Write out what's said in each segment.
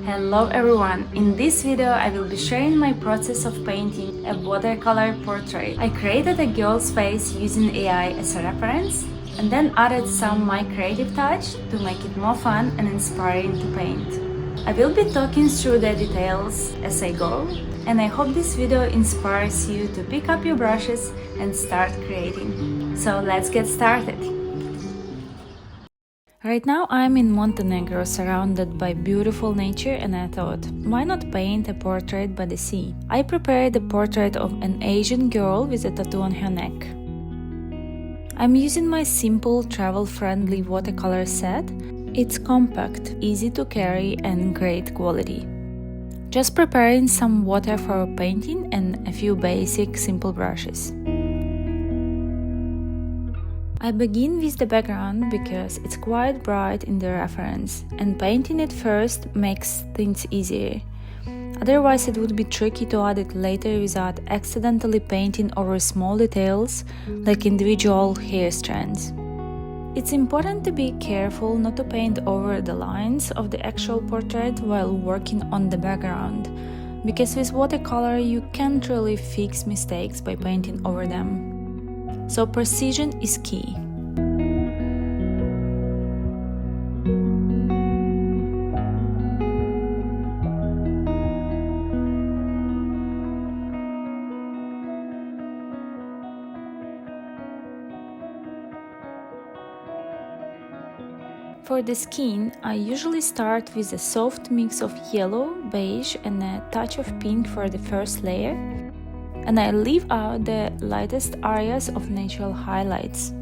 Hello everyone! In this video I will be sharing my process of painting a watercolor portrait. I created a girl's face using AI as a reference and then added some my creative touch to make it more fun and inspiring to paint. I will be talking through the details as I go, and I hope this video inspires you to pick up your brushes and start creating. So let's get started! Right now I'm in Montenegro, surrounded by beautiful nature, and I thought, why not paint a portrait by the sea? I prepared a portrait of an Asian girl with a tattoo on her neck. I'm using my simple travel-friendly watercolor set. It's compact, easy to carry and great quality. Just preparing some water for painting and a few basic simple brushes. I begin with the background because it's quite bright in the reference, and painting it first makes things easier. Otherwise it would be tricky to add it later without accidentally painting over small details like individual hair strands. It's important to be careful not to paint over the lines of the actual portrait while working on the background, because with watercolor you can't really fix mistakes by painting over them. So precision is key. For the skin, I usually start with a soft mix of yellow, beige and a touch of pink for the first layer, and I leave out the lightest areas of natural highlights.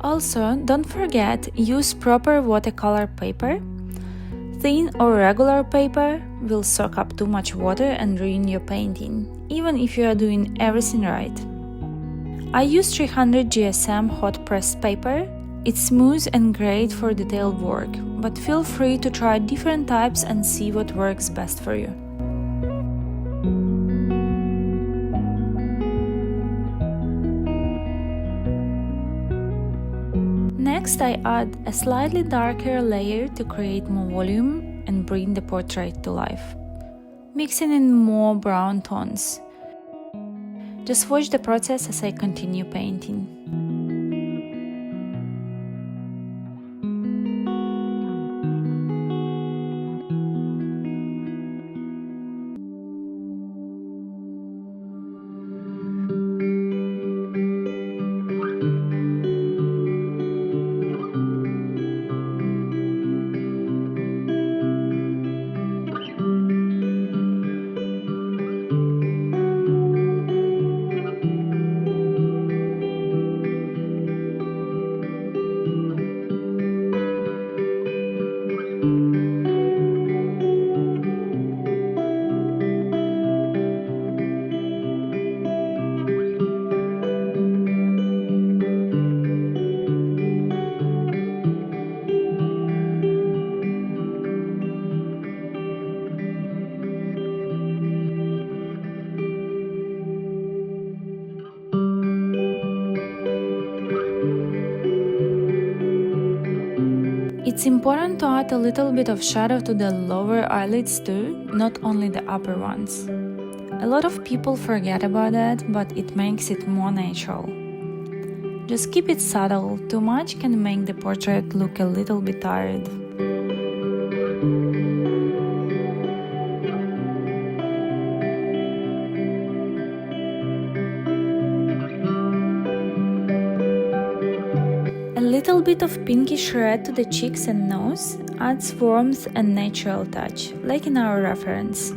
Also, don't forget, use proper watercolor paper. Thin or regular paper will soak up too much water and ruin your painting, even if you are doing everything right. I use 300 GSM hot press paper. It's smooth and great for detailed work, but feel free to try different types and see what works best for you. Next, I add a slightly darker layer to create more volume and bring the portrait to life, mixing in more brown tones. Just watch the process as I continue painting. It's important to add a little bit of shadow to the lower eyelids too, not only the upper ones. A lot of people forget about that, but it makes it more natural. Just keep it subtle, too much can make the portrait look a little bit tired. A little bit of pinkish red to the cheeks and nose adds warmth and natural touch, like in our reference.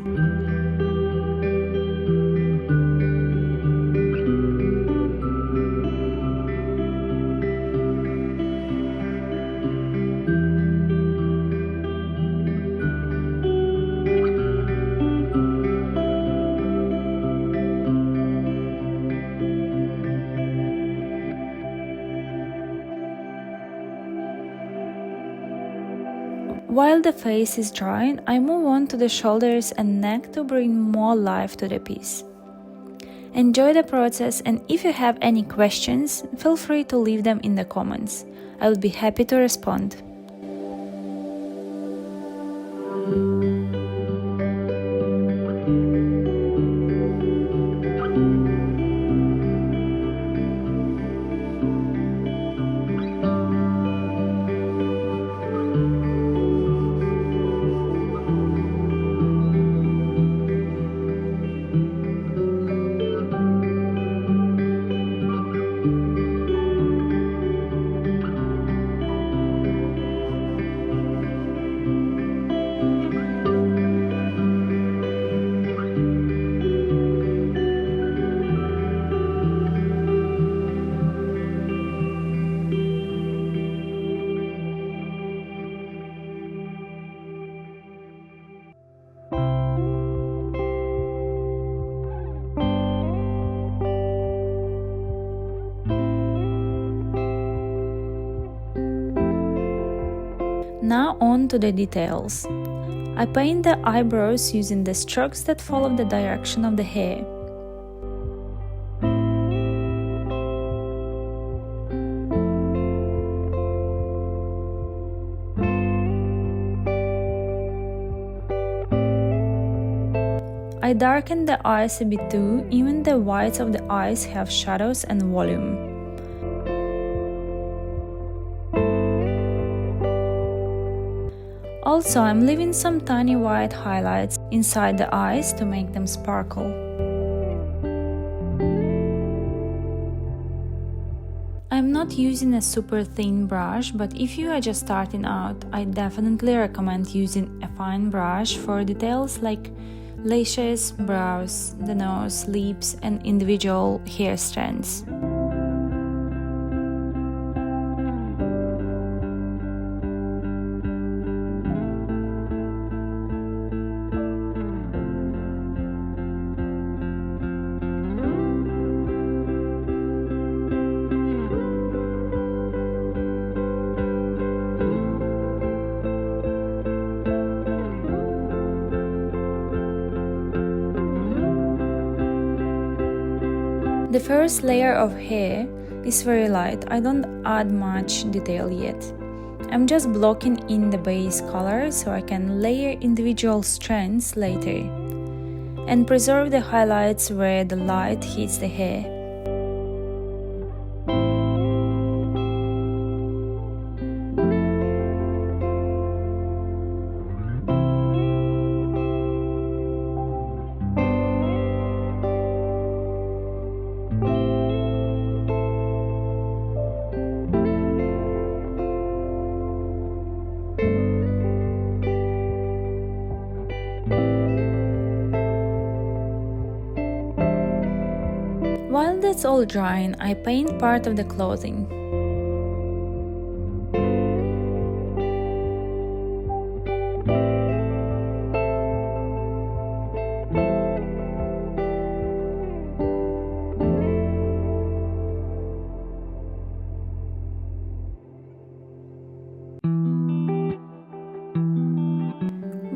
While the face is drying, I move on to the shoulders and neck to bring more life to the piece. Enjoy the process, and if you have any questions, feel free to leave them in the comments. I will be happy to respond. Now on to the details. I paint the eyebrows using the strokes that follow the direction of the hair. I darken the eyes a bit too, even the whites of the eyes have shadows and volume. Also, I'm leaving some tiny white highlights inside the eyes to make them sparkle. I'm not using a super thin brush, but if you are just starting out, I definitely recommend using a fine brush for details like lashes, brows, the nose, lips, and individual hair strands. The first layer of hair is very light. I don't add much detail yet. I'm just blocking in the base color so I can layer individual strands later and preserve the highlights where the light hits the hair. While that's all drying, I paint part of the clothing.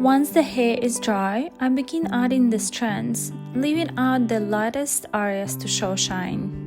Once the hair is dry, I begin adding the strands, leaving out the lightest areas to show shine.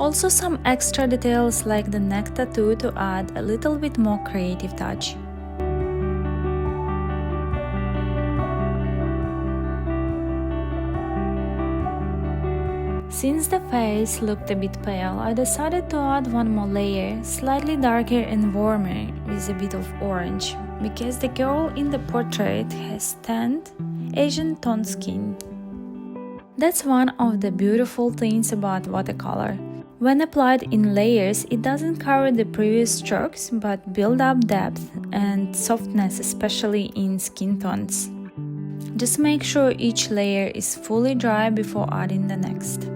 Also some extra details like the neck tattoo to add a little bit more creative touch. Since the face looked a bit pale, I decided to add one more layer, slightly darker and warmer, with a bit of orange, because the girl in the portrait has tanned, Asian toned skin. That's one of the beautiful things about watercolor. When applied in layers, it doesn't cover the previous strokes, but build up depth and softness, especially in skin tones. Just make sure each layer is fully dry before adding the next.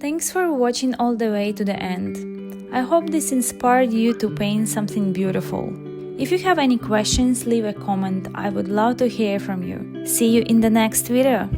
Thanks for watching all the way to the end. I hope this inspired you to paint something beautiful. If you have any questions, leave a comment. I would love to hear from you. See you in the next video.